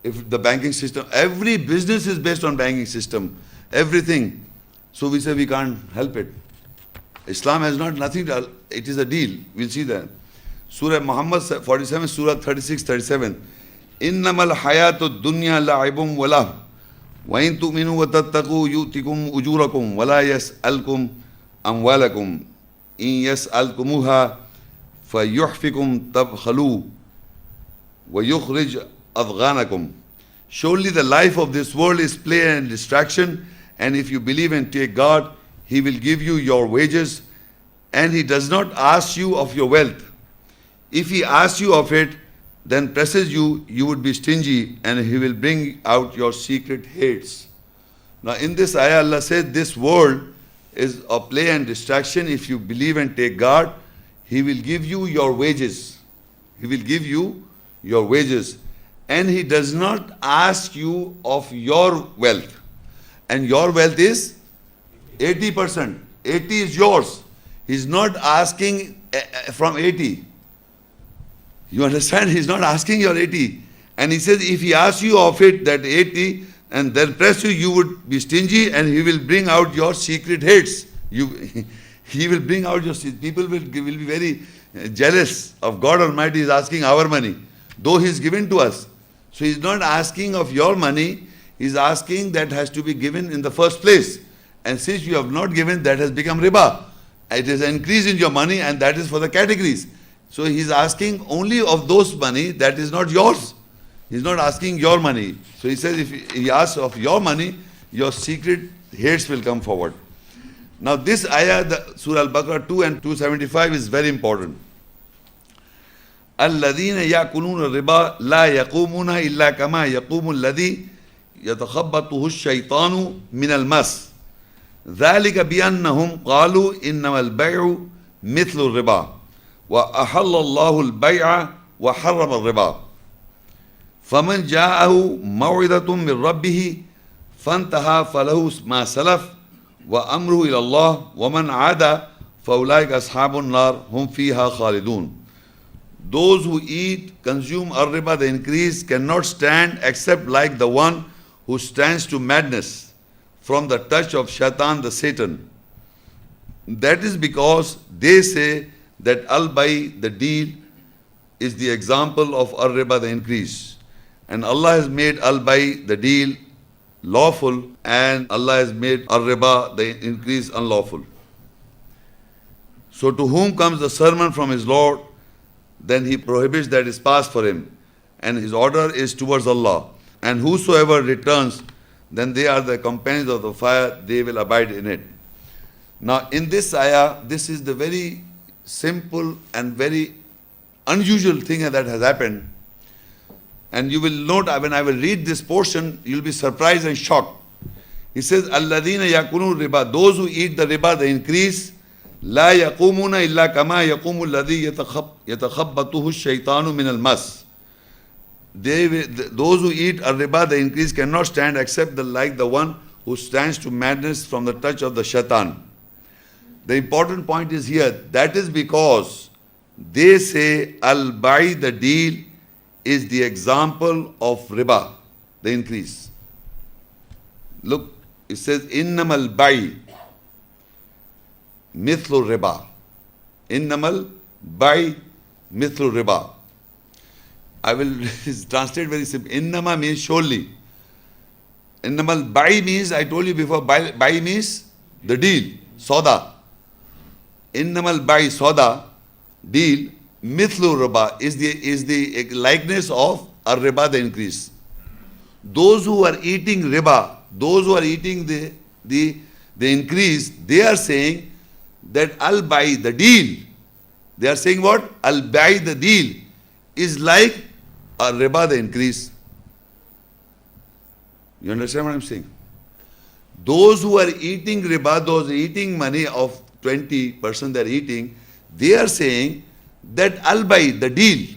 If the banking system, every business is based on banking system, everything. So we say we can't help it. Islam has not nothing to, it is a deal. We'll see that. Surah Muhammad 47, Surah 36, 37. إِنَّمَا الْحَيَاةُ الدُّنْيَا لَعِبٌ وَلَهْوٌ وَإِن تُؤْمِنُوا وَتَتَّقُوا يُؤْتِكُمْ أُجُورَكُمْ وَلَا يَسْأَلْكُمْ أَمْوَالَكُمْ إِن يَسْأَلْكُمُوهَا فَيُحْفِكُمْ تَبْخَلُوا وَيُخْرِجْ أَضْغَانَكُمْ. Surely the life of this world is play and distraction, and if you believe and take God, He will give you your wages, and He does not ask you of your wealth. If He asks you of it, then presses you, you would be stingy, and He will bring out your secret hates. Now in this ayah, Allah says this world is a play and distraction. If you believe and take God, He will give you your wages. He will give you your wages. And He does not ask you of your wealth. And your wealth is 80%. 80 is yours. He's not asking from 80. You understand? He's not asking your 80. And He says if He asks you of it, that 80, and then press you, you would be stingy, and He will bring out your secret hates. He will bring out your secret. People will be very jealous of God Almighty is asking our money, though He's given to us. So He's not asking of your money, He's asking that has to be given in the first place. And since you have not given, that has become riba. It is an increase in your money, and that is for the categories. So He's asking only of those money that is not yours. He's not asking your money. So He says if He asks of your money, your secret hates will come forward. Now this ayah, the Surah Al-Baqarah 2 and 275 is very important. الَّذِينَ يَأْكُلُونَ الرِّبَا لَا يَقُومُونَ إِلَّا كَمَا يَقُومُ الَّذِي يَتَخَبَّطُهُ الشَّيْطَانُ مِنَ الْمَسِّ ذَلِكَ بِأَنَّهُمْ قَالُوا إِنَّمَا الْبَيْعُ مِثْلُ الرِّبَا وَأَحَلَّ اللَّهُ الْبَيْعَ وَحَرَّمَ الرِّبَا فَمَنْ جَاءَهُ مَوْعِظَةٌ مِّن رَّبِّهِ فَانْتَهَى فَلَهُ مَا سَلَفَ وَأَمْرُهُ إِلَى اللَّهِ وَمَنْ عَادَ فَأُولَٰئِكَ أَصْحَابُ النَّارِ هُمْ فِيهَا خَالِدُونَ. Those who eat, consume ar-riba, the increase, cannot stand except like the one who stands to madness from the touch of shaitan, the Satan. That is because they say that al-bay, the deal, is the example of ar-riba, the increase. And Allah has made al-bay, the deal, lawful, and Allah has made ar-riba, the increase, unlawful. So to whom comes the sermon from his Lord, then he prohibits that is passed for him, and his order is towards Allah. And whosoever returns, then they are the companions of the fire, they will abide in it. Now in this ayah, this is the very simple and very unusual thing that has happened. And you will note, when I will read this portion, you will be surprised and shocked. He says, الَّذِينَ يَأْكُلُونَ riba, those who eat the riba, the increase, لا يقومون إلا كما يقوم الذي يتخبطه الشيطان من المس. Those who eat a riba, the increase, cannot stand except like the one who stands to madness from the touch of the shaitan. The important point is here, that is because they say al-bai, the deal, is the example of riba, the increase. Look, it says innamal bai mithlu riba. Innamal bai mithlu riba. I will translate very simply. Innama means surely. Innamal bai means, I told you before, bai means the deal, soda. Innamal bai, soda, deal, mithlu riba is the likeness of a riba, the increase. Those who are eating riba, those who are eating the increase, they are saying that al-bai, the deal. They are saying what? Al-bai, the deal, is like a riba, the increase. You understand what I am saying? Those who are eating riba, those eating money of 20% they are eating, they are saying that al-bai, the deal,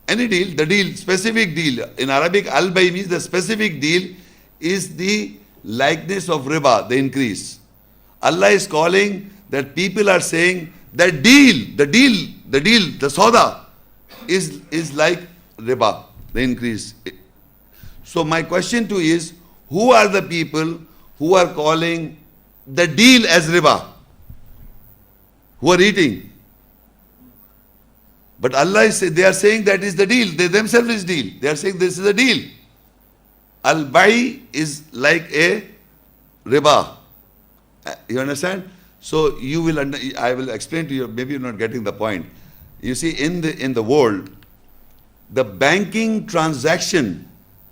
any deal, the deal, specific deal. In Arabic, al-bai means the specific deal is the likeness of riba, the increase. Allah is calling that people are saying that the soda is like riba, the the increase. So my question to you is, who are the people who are calling the deal as riba? Who are eating? But Allah is they are saying that is the deal. They themselves is deal. They are saying this is a deal. Al-Bai is like a riba. You understand? So you will I will explain to you, maybe you're not getting the point. You see, in the world, the banking transaction,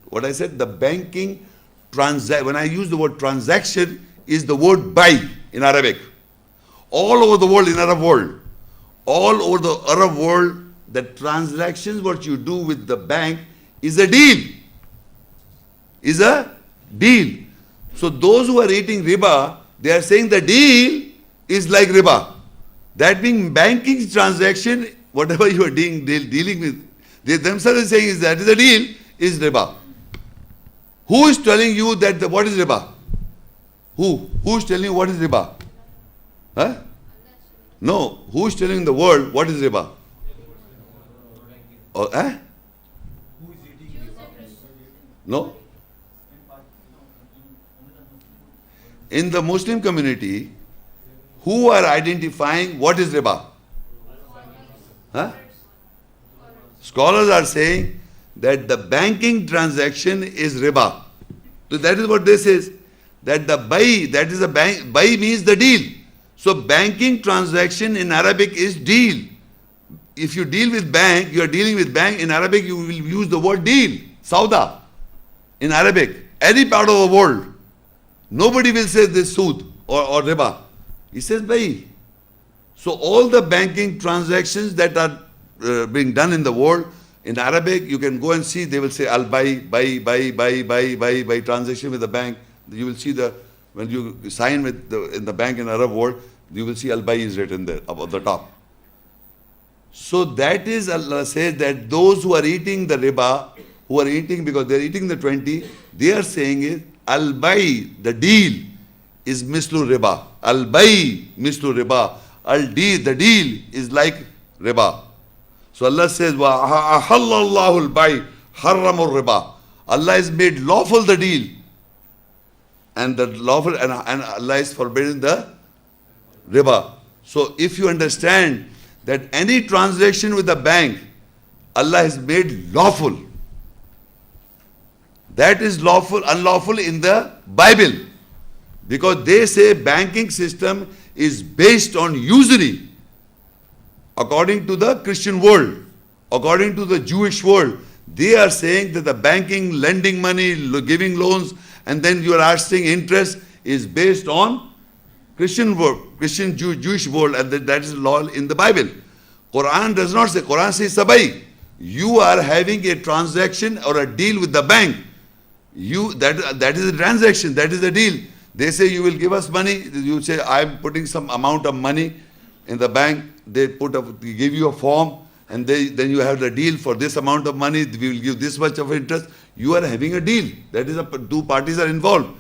what I said, the banking transaction, when I use the word transaction, is the word buy in Arabic. All over the world, in Arab world, all over the Arab world, the transactions what you do with the bank is a deal. Is a deal. So those who are eating riba, they are saying the deal is like riba. That being banking transaction, whatever you are dealing with, they themselves are saying is that is a deal, is riba. Who is telling you that what is riba? Who? Who is telling you what is riba? Huh? No. Who is telling the world what is riba? Oh, eh? No. In the Muslim community, who are identifying what is riba? Huh? Scholars are saying that the banking transaction is riba. So that is what this is. That the buy, that is a bank, buy means the deal. So banking transaction in Arabic is deal. If you deal with bank, you are dealing with bank. In Arabic, you will use the word deal, sauda. In Arabic, any part of the world, nobody will say this sood or riba. He says buy. So all the banking transactions that are being done in the world, in Arabic, you can go and see, they will say al-buy, buy, transaction with the bank. You will see when you sign with in the bank in Arab world, you will see al-buy is written there, above the top. So that is, Allah says that those who are eating the riba, who are eating because they are eating the 20, they are saying is al-buy, the deal, is mislu riba. Al-buy, mislu riba. Al-deal, the deal is like riba. So Allah says, wa ahallallahu al-buy, harramur riba. Allah has made lawful the deal. And the lawful, and Allah is forbidding the riba. So if you understand that any transaction with the bank, Allah has made lawful. That is lawful, unlawful in the Bible. Because they say banking system is based on usury. According to the Christian world, according to the Jewish world, they are saying that the banking, lending money, giving loans, and then you are asking interest is based on Christian world, Jewish world, and that is law in the Bible. Quran does not say, Quran says sabai. You are having a transaction or a deal with the bank. That is a transaction, that is a deal. They say you will give us money. You say I am putting some amount of money in the bank. They give you a form, and then you have the deal for this amount of money. We will give this much of interest. You are having a deal. That is two parties are involved.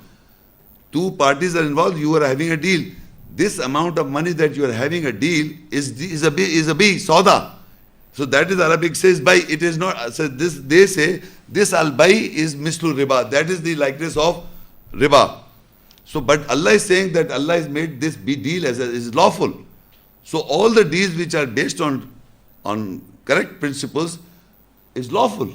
Two parties are involved. You are having a deal. This amount of money that you are having a deal is a sauda. So that is Arabic says buy. It is not. So this they say this al buy is mislu riba. That is the likeness of riba. So but Allah is saying that Allah has made this deal as is lawful. So all the deals which are based on correct principles is lawful.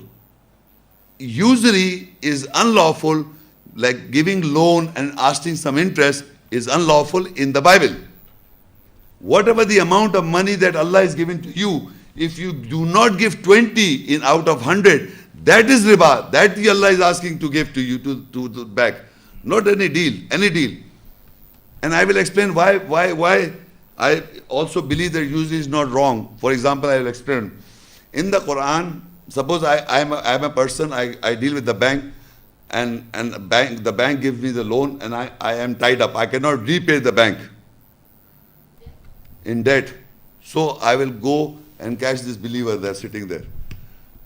Usury is unlawful, like giving loan and asking some interest is unlawful in the Bible. Whatever the amount of money that Allah is giving to you, if you do not give 20 out of 100, that is riba. That Allah is asking to give to you to back. Not any deal, any deal. And I will explain why I also believe that usury is not wrong. For example, I will explain. In the Quran, suppose I am a person, I deal with the bank, and the bank gives me the loan, and I am tied up. I cannot repay the bank in debt. So I will go and catch this believer there sitting there.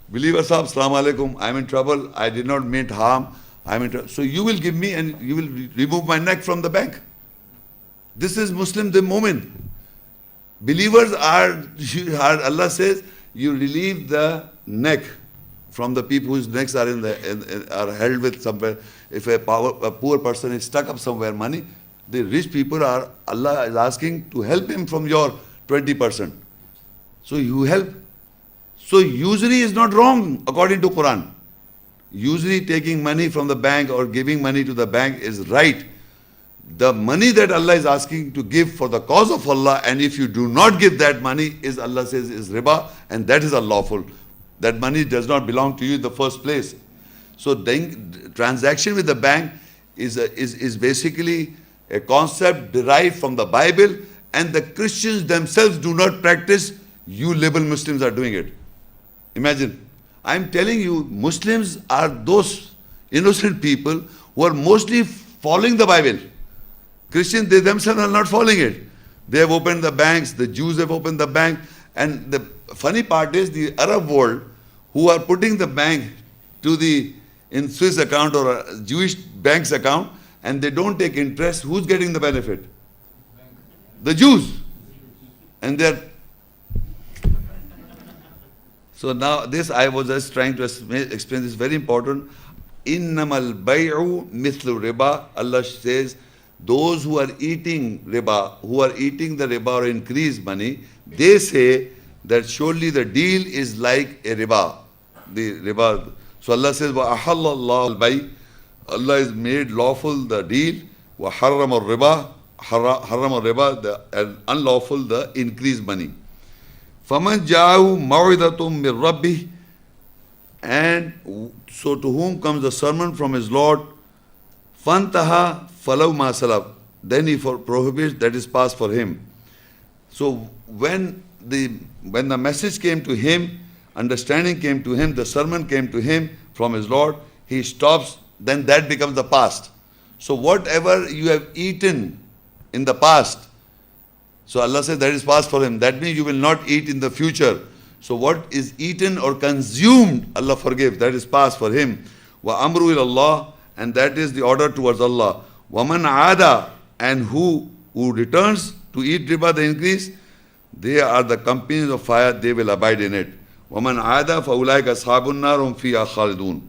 Believer Sahab, Assalamu alaikum, I am in trouble, I did not mean harm, I am in trouble. So you will give me and you will remove my neck from the bank. This is Muslim the moment. Believers are Allah says, you relieve the neck from the people whose necks are are held with somewhere. If a poor person is stuck up somewhere, money, the rich people are, Allah is asking to help him from your 20%. So you help. So usury is not wrong according to Quran. Usury, taking money from the bank or giving money to the bank, is right. The money that Allah is asking to give for the cause of Allah, and if you do not give that money, is, Allah says, is riba, and that is unlawful. That money does not belong to you in the first place. So the transaction with the bank is basically a concept derived from the Bible, and the Christians themselves do not practice. You liberal Muslims are doing it. Imagine. I'm telling you, Muslims are those innocent people who are mostly following the Bible. Christians, they themselves are not following it. They have opened the banks, the Jews have opened the bank, and the funny part is the Arab world, who are putting the bank in Swiss account or a Jewish bank's account, and they don't take interest. Who's getting the benefit? The Jews. And they're... So now this, I was just trying to explain this, very important. Innamal bay'u mithlu riba. Allah says, those who are eating riba, who are eating the riba or increased money, they say that surely the deal is like a riba. The riba. So Allah says, wa ahallallahu al-bay'. Allah has made lawful the deal. Wa harram al-riba. Harram al-riba, the unlawful the increased money. فَمَنْ جَاءَهُ مَوْعِظَةٌ مِّن رَبِّهِ. And so to whom comes the sermon from his Lord, فَانْتَهَا فَلَوْ مَا سَلَفَ. Then he prohibits, that is past for him. So when the message came to him, understanding came to him, the sermon came to him from his Lord, he stops, then that becomes the past. So whatever you have eaten in the past, so Allah says that is past for him. That means you will not eat in the future. So what is eaten or consumed, Allah forgives. That is past for him. Wa amru ila Allah, and that is the order towards Allah. Wa man aada, and who returns to eat riba, the increase, they are the companions of fire, they will abide in it. Wa man aada fa ulaika ashabun nar hum fiha khalidun.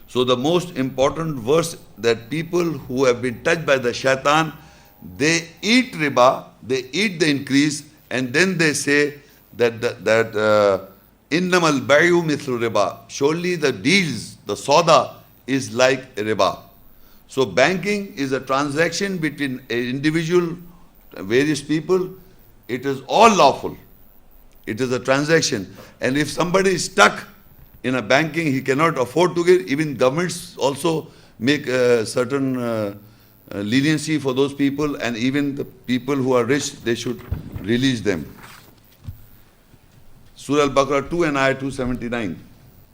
So the most important verse, that people who have been touched by the shaitan, they eat riba, they eat the increase, and then they say that innamal bay'u mithlu riba. Surely the deals, the soda, is like a riba. So banking is a transaction between an individual, various people. It is all lawful. It is a transaction. And if somebody is stuck in a banking, he cannot afford to get, even governments also make certain leniency for those people, and even the people who are rich, they should release them. Surah Al-Baqarah 2 and Ayah 279.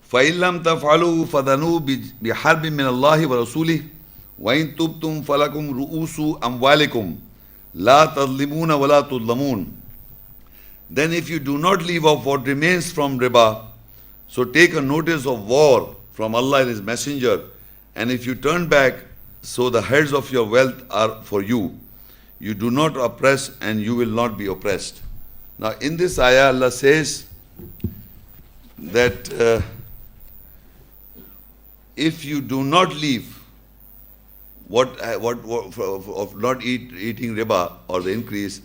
فَإِن لَمْ تَفْعَلُوا فَذَنُوا بِحَرْبٍ مِّنَ اللَّهِ وَرَسُولِهِ وَإِن تُبْتُمْ فَلَكُمْ رُؤُوسُ أَمْوَالِكُمْ لَا تَظْلِمُونَ وَلَا تُظْلَمُونَ. Then if you do not leave off what remains from riba, so take a notice of war from Allah and His Messenger, and if you turn back, so the heads of your wealth are for you. You do not oppress, and you will not be oppressed. Now in this ayah, Allah says that if you do not leave of not eating riba or the increase,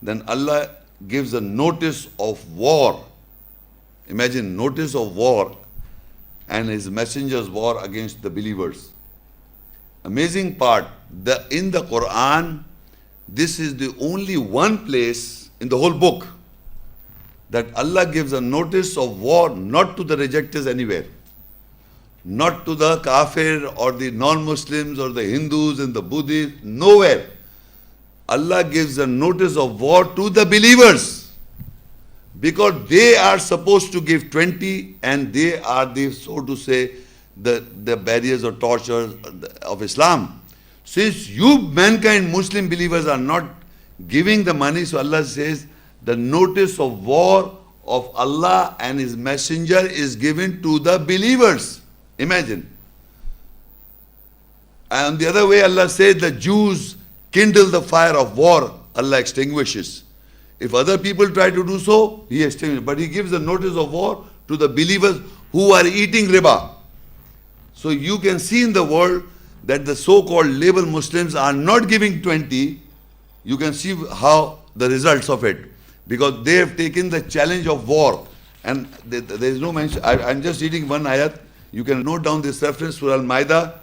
then Allah gives a notice of war. Imagine, notice of war, and His Messenger's war against the believers. Amazing part, in the Quran, this is the only one place in the whole book that Allah gives a notice of war, not to the rejectors anywhere, not to the kafir or the non-Muslims or the Hindus and the Buddhists, nowhere. Allah gives a notice of war to the believers, because they are supposed to give 20, and they are the, so to say, the barriers or torture of Islam. Since you, mankind, Muslim believers, are not giving the money, so Allah says the notice of war of Allah and His Messenger is given to the believers. Imagine. And the other way, Allah says the Jews kindle the fire of war, Allah extinguishes. If other people try to do so, He extinguishes. But He gives the notice of war to the believers who are eating riba. So you can see in the world that the so-called label Muslims are not giving 20. You can see how the results of it, because they have taken the challenge of war. And there is no mention. I'm just reading one ayat. You can note down this reference, Surah Al-Ma'idah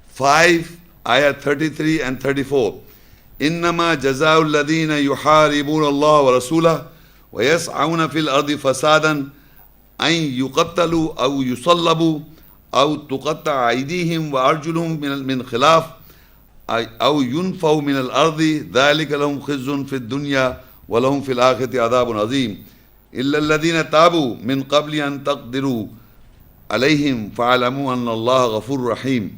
5, ayat 33 and 34. إنما جزاء الذين يحاربون الله ورسوله ويسعون في الأرض فسادا أن يقتلوا أو يصلبوا أو تقطع أيديهم وأرجلهم من خلاف أو ينفوا من الأرض ذلك لهم خزي في الدنيا ولهم في الآخرة عذاب عظيم إلا الذين تابوا من قبل أن تقدروا عليهم فاعلموا أن الله غفور رحيم.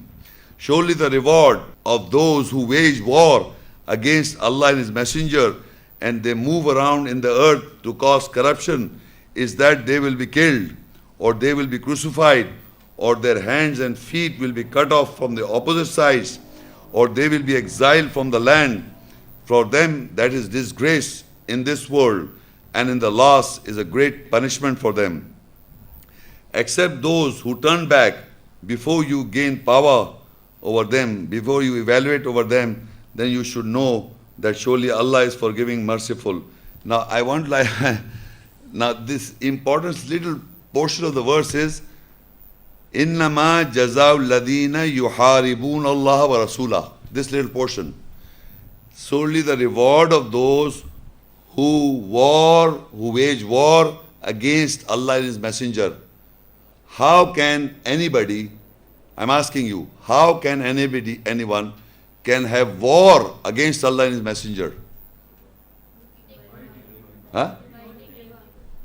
Surely the reward of those who wage war against Allah and His Messenger and they move around in the earth to cause corruption is that they will be killed, or they will be crucified, or their hands and feet will be cut off from the opposite sides, or they will be exiled from the land. For them that is disgrace in this world, and in the last is a great punishment for them. Except those who turn back before you gain power over them, before you evaluate over them, then you should know that surely Allah is forgiving, merciful. Now I want now this important little portion of the verse is إنما جزاء الذين يحاربون الله ورسوله. This little portion. Solely the reward of those who wage war against Allah and His Messenger. How can anybody, I'm asking you, how can anyone can have war against Allah and His Messenger? Huh?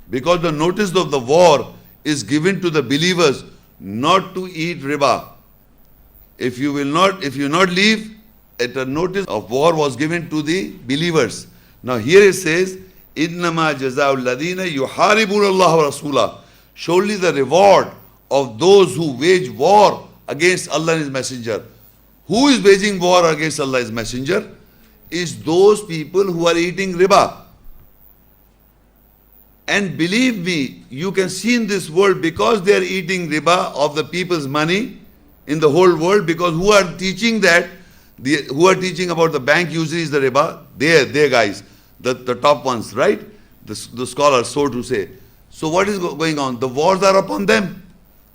Because the notice of the war is given to the believers not to eat riba. If you not leave, a notice of war was given to the believers. Now here it says, إِنَّمَا جَزَاءُ الَّذِينَ يُحَارِبُونَ اللَّهَ وَرَسُولَهُ. Surely the reward of those who wage war against Allah and His Messenger. Who is waging war against Allah and His Messenger? Is those people who are eating riba. And believe me, you can see in this world, because they are eating riba of the people's money in the whole world, because who are teaching that, who are teaching about the bank usury is the riba? They guys, the top ones, right? The scholars, so to say. So what is going on? The wars are upon them.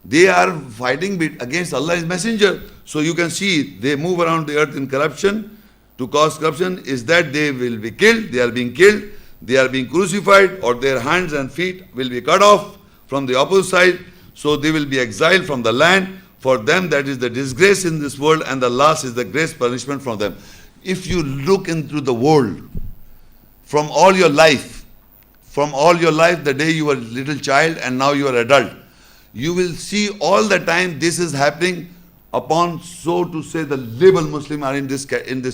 They are fighting against Allah and His Messenger. So you can see they move around the earth in corruption. To cause corruption is that they will be killed, they are being killed, they are being crucified, or their hands and feet will be cut off from the opposite side. So they will be exiled from the land. For them that is the disgrace in this world, and the last is the great punishment from them. If you look into the world from all your life, the day you were a little child and now you are adult, you will see all the time this is happening upon, so to say, the label Muslim are in this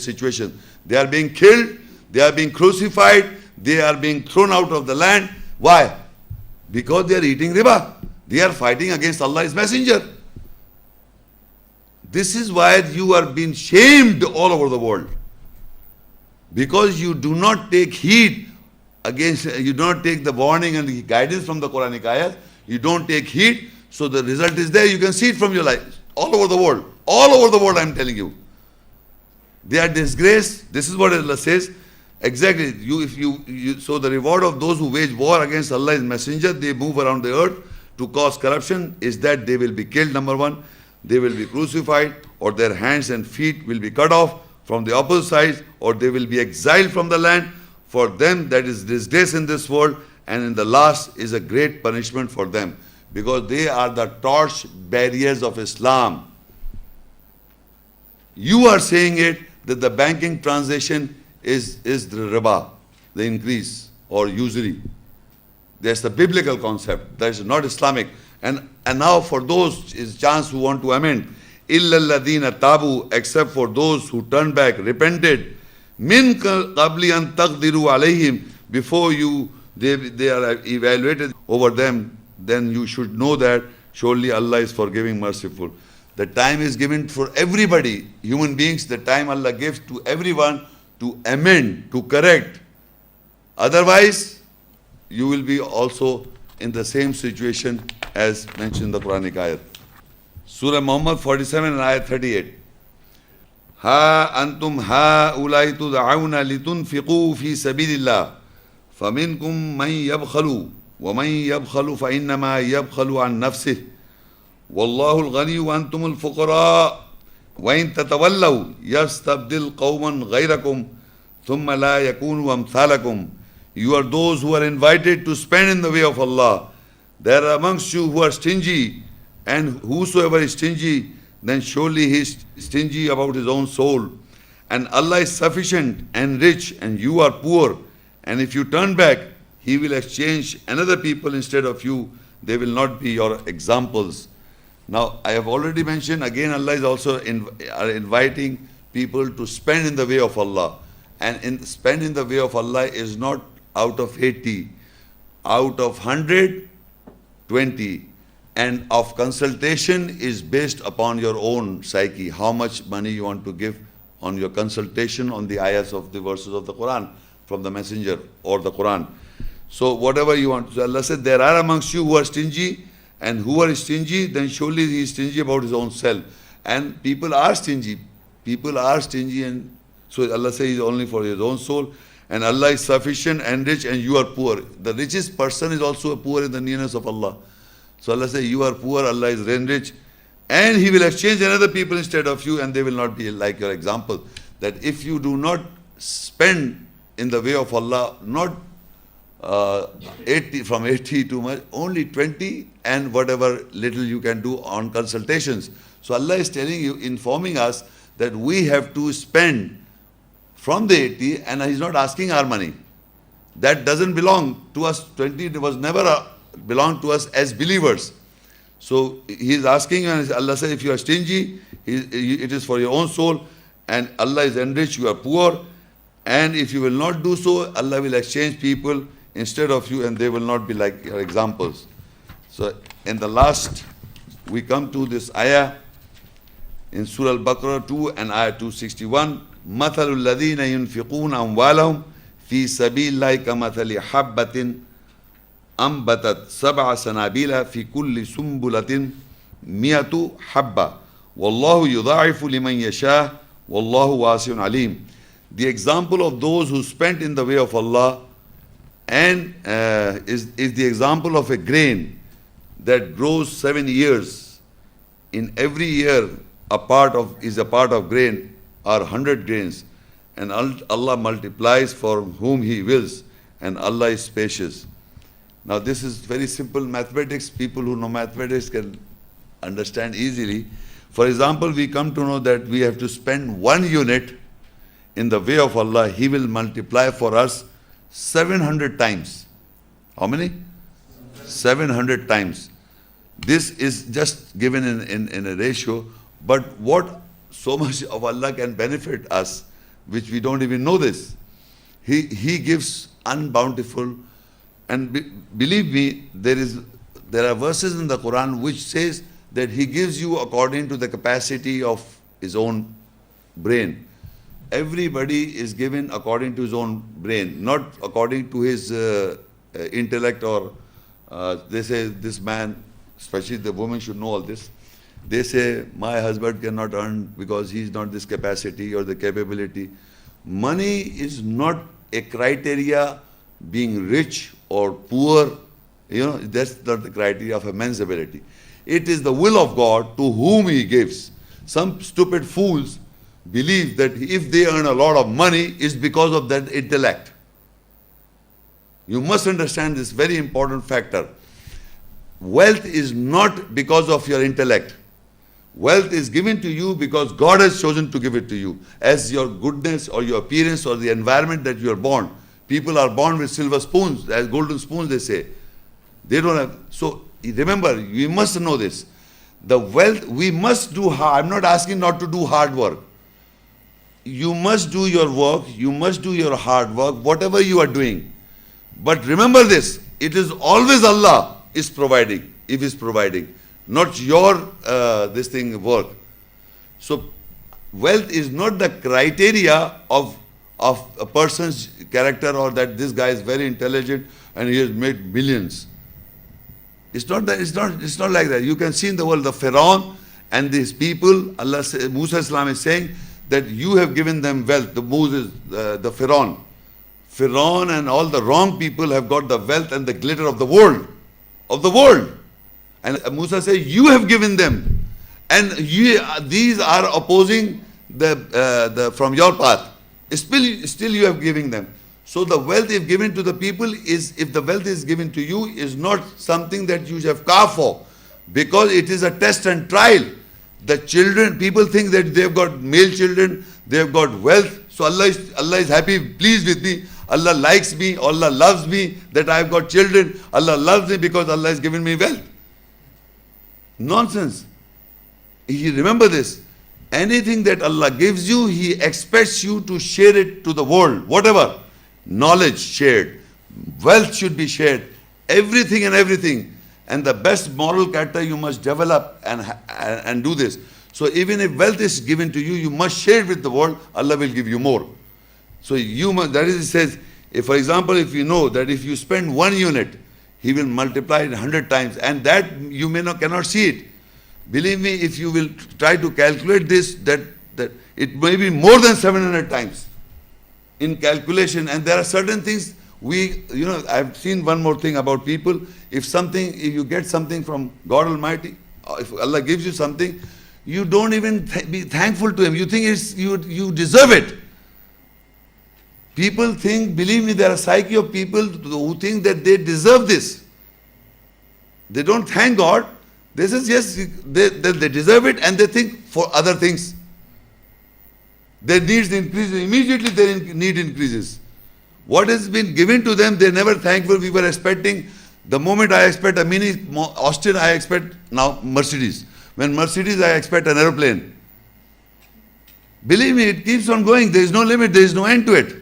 situation. They are being killed, they are being crucified, they are being thrown out of the land. Why? Because they are eating riba. They are fighting against Allah and His Messenger. This is why you are being shamed all over the world. Because you do not take heed against, you do not take the warning and the guidance from the Quranic ayat. You don't take heed. So the result is there. You can see it from your life. All over the world. All over the world, I am telling you. They are disgraced. This is what Allah says. Exactly. So the reward of those who wage war against Allah and His Messenger, they move around the earth to cause corruption, is that they will be killed, number one. They will be crucified, or their hands and feet will be cut off from the opposite sides, or they will be exiled from the land. For them that is disgrace in this world, and in the last is a great punishment for them. Because they are the torch barriers of Islam. You are saying it that the banking transaction is the riba, the increase or usury. That's the biblical concept. That is not Islamic. And now for those is chance who want to amend. إِلَّا الَّذِينَ تَابُوا, except for those who turned back, repented. مِنْ قَبْلِ أَن تَقْدِرُوا عَلَيْهِمْ, before they are evaluated over them, then you should know that surely Allah is forgiving, merciful. The time is given for everybody, human beings, the time Allah gives to everyone to amend, to correct. Otherwise, you will be also in the same situation as mentioned in the Quranic ayat. Surah Muhammad 47 and ayat 38. Ha antum haulai tud'auna litunfiqu fi sabilillah faminkum man yabkhalu wa man yabkhalu fa innama yabkhalu an nafsihi wallahu al-ghani wa antum al-fuqara wa in tatawallaw yastabdil qauman ghayrakum thumma la yakunu amthalakum. You are those who are invited to spend in the way of Allah. There are amongst you who are stingy, and whosoever is stingy, then surely he is stingy about his own soul. And Allah is sufficient and rich, and you are poor. And if you turn back, He will exchange another people instead of you. They will not be your examples. Now, I have already mentioned, again, Allah is also inviting people to spend in the way of Allah. And spend in the way of Allah is not out of 80, out of 100, 20. And of consultation is based upon your own psyche, how much money you want to give on your consultation on the ayahs of the verses of the Quran from the messenger or the Quran. So whatever you want. So Allah said, there are amongst you who are stingy, and who are stingy, then surely he is stingy about his own self. And people are stingy. People are stingy, and so Allah says is only for his own soul. And Allah is sufficient and rich, and you are poor. The richest person is also poor in the nearness of Allah. So Allah says, you are poor, Allah is rich, and He will exchange another people instead of you, and they will not be like your example. That if you do not spend in the way of Allah, not 80 too much, only 20, and whatever little you can do on consultations. So Allah is telling you, informing us that we have to spend from the 80, and He's not asking our money. That doesn't belong to us. 20 was never belong to us as believers. So He is asking you, and Allah says, if you are stingy, it is for your own soul, and Allah is enriched, you are poor, and if you will not do so, Allah will exchange people instead of you, and they will not be like your examples. So in the last, we come to this ayah in Surah Al-Baqarah 2 and ayah 261. مَثَلُ الَّذِينَ يُنْفِقُونَ أَمْوَالَهُمْ فِي سَبِيلِ اللَّهِ كَمَثَلِ حَبَّةٍ أنبتت 7 سنابل في كل سنبلة 100 حبة والله يضاعف لمن يشاء والله واسع عليم. The example of those who spent in the way of Allah and is the example of a grain that grows 7 years. In every year a part of grain or 100 grains, and Allah multiplies for whom He wills, and Allah is spacious. Now this is very simple mathematics. People who know mathematics can understand easily. For example, we come to know that we have to spend 1 unit in the way of Allah. He will multiply for us 700 times. How many? 700 times. This is just given in a ratio, but what so much of Allah can benefit us, which we don't even know this. He gives unbountiful. And believe me, there are verses in the Quran which says that He gives you according to the capacity of his own brain. Everybody is given according to his own brain, not according to his intellect or they say this man, especially the woman should know all this. They say, my husband cannot earn because he is not this capacity or the capability. Money is not a criteria, being rich or poor, that's not the criteria of a man's ability. It is the will of God to whom He gives. Some stupid fools believe that if they earn a lot of money, it's because of that intellect. You must understand this very important factor. Wealth is not because of your intellect. Wealth is given to you because God has chosen to give it to you. As your goodness or your appearance or the environment that you are born. People are born with silver spoons, as golden spoons they say. They don't have. So remember, you must know this. The wealth, we must do hard. I'm not asking not to do hard work. You must do your work. You must do your hard work, whatever you are doing. But remember this, it is always Allah is providing, if He's providing, not your work. So wealth is not the criteria of a person's character, or that this guy is very intelligent and he has made millions. It's not like that. You can see in the world the Pharaoh and these people, Musa Islam is saying that you have given them wealth. The Moses, the Pharaoh. Pharaoh and all the wrong people have got the wealth and the glitter of the world. Of the world. And Musa says, you have given them. And these are opposing from your path. Still you have given them. So the wealth if given to the people is, if the wealth is given to you, is not something that you have carved for. Because it is a test and trial. The children, people think that they have got male children, they have got wealth. So Allah is happy, pleased with me. Allah likes me, Allah loves me, that I have got children. Allah loves me because Allah has given me wealth. Nonsense. Remember this. Anything that Allah gives you, He expects you to share it to the world. Whatever. Knowledge shared. Wealth should be shared. Everything and everything. And the best moral character you must develop and do this. So even if wealth is given to you, you must share it with the world. Allah will give you more. So you must, that is, it says, if for example, if you know that if you spend 1 unit, He will multiply it 100 times. And that you cannot see it. Believe me, if you will try to calculate this, that it may be more than 700 times in calculation. And there are certain things I've seen one more thing about people. If you get something from God Almighty, if Allah gives you something, you don't even be thankful to Him. You think you deserve it. People think, believe me, there are psyche of people who think that they deserve this. They don't thank God. They say, yes, they deserve it, and they think for other things. Their needs increase, immediately their need increases. What has been given to them, they're never thankful. We were expecting, the moment I expect a mini Austin, I expect now Mercedes. When Mercedes, I expect an aeroplane. Believe me, it keeps on going. There is no limit, there is no end to it.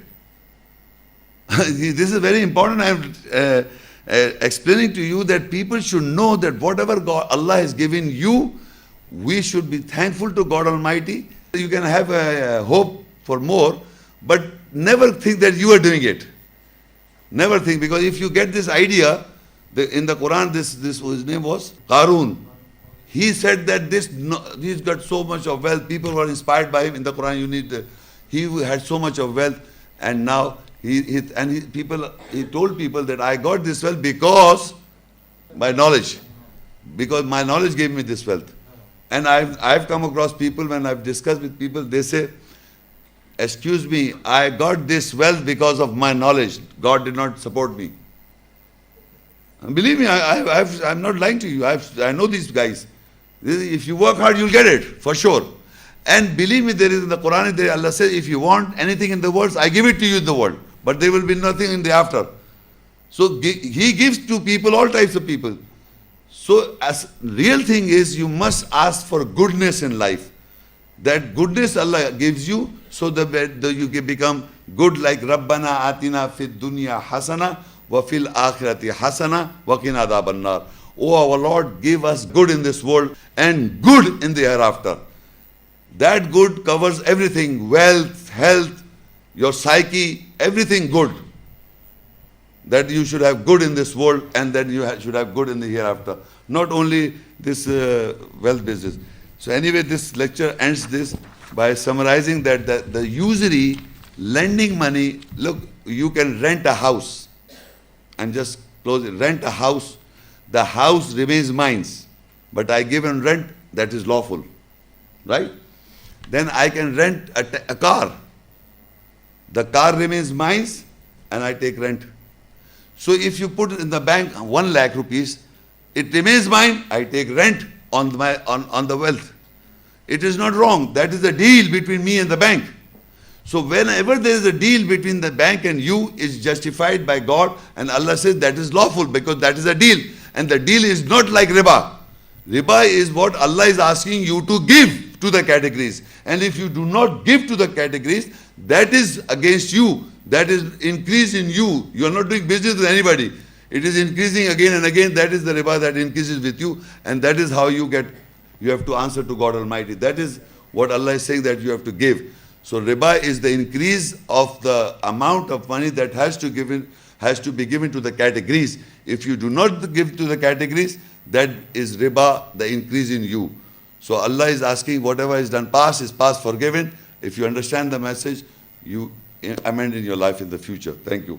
This is very important. I'm explaining to you that people should know that whatever Allah has given you, we should be thankful to God Almighty. You can have a hope for more, but never think that you are doing it. Never think, because if you get this idea, in the Quran, his name was Qarun. He said that he's got so much of wealth. People were inspired by him. In the Quran, he had so much of wealth, and now he told people that I got this wealth because my knowledge. Because my knowledge gave me this wealth. And I've come across people, when I've discussed with people, they say, excuse me, I got this wealth because of my knowledge. God did not support me. And believe me, I'm not lying to you. I know these guys. If you work hard, you'll get it, for sure. And believe me, there is in the Quran, Allah says, if you want anything in the world, I give it to you in the world. But there will be nothing in the after. So He gives to people, all types of people. So as real thing is, you must ask for goodness in life. That goodness Allah gives you, so that you can become good, like Rabbana atina fid dunya hasana wa fil akhirati hasana wa qina adhaban nar. Oh our Lord, give us good in this world and good in the hereafter. That good covers everything, wealth, health, your psyche, everything good. That you should have good in this world, and then you should have good in the hereafter. Not only this wealth business. So anyway, this lecture ends this by summarizing that the usury, lending money, look, you can rent a house, and just close it, rent a house. The house remains mine, but I give in rent, that is lawful, right? Then I can rent a car. The car remains mine, and I take rent. So if you put in the bank 1 lakh rupees, it remains mine, I take rent on the wealth. It is not wrong. That is a deal between me and the bank. So whenever there is a deal between the bank and you, is justified by God, and Allah says that is lawful because that is a deal. And the deal is not like riba. Riba is what Allah is asking you to give to the categories. And if you do not give to the categories, that is against you. That is increase in you. You are not doing business with anybody. It is increasing again and again. That is the riba that increases with you. And that is how you have to answer to God Almighty. That is what Allah is saying that you have to give. So riba is the increase of the amount of money that has to has to be given to the categories. If you do not give to the categories, that is riba, the increase in you. So Allah is asking whatever is done past is past, forgiven. If you understand the message, you amend in your life in the future. Thank you.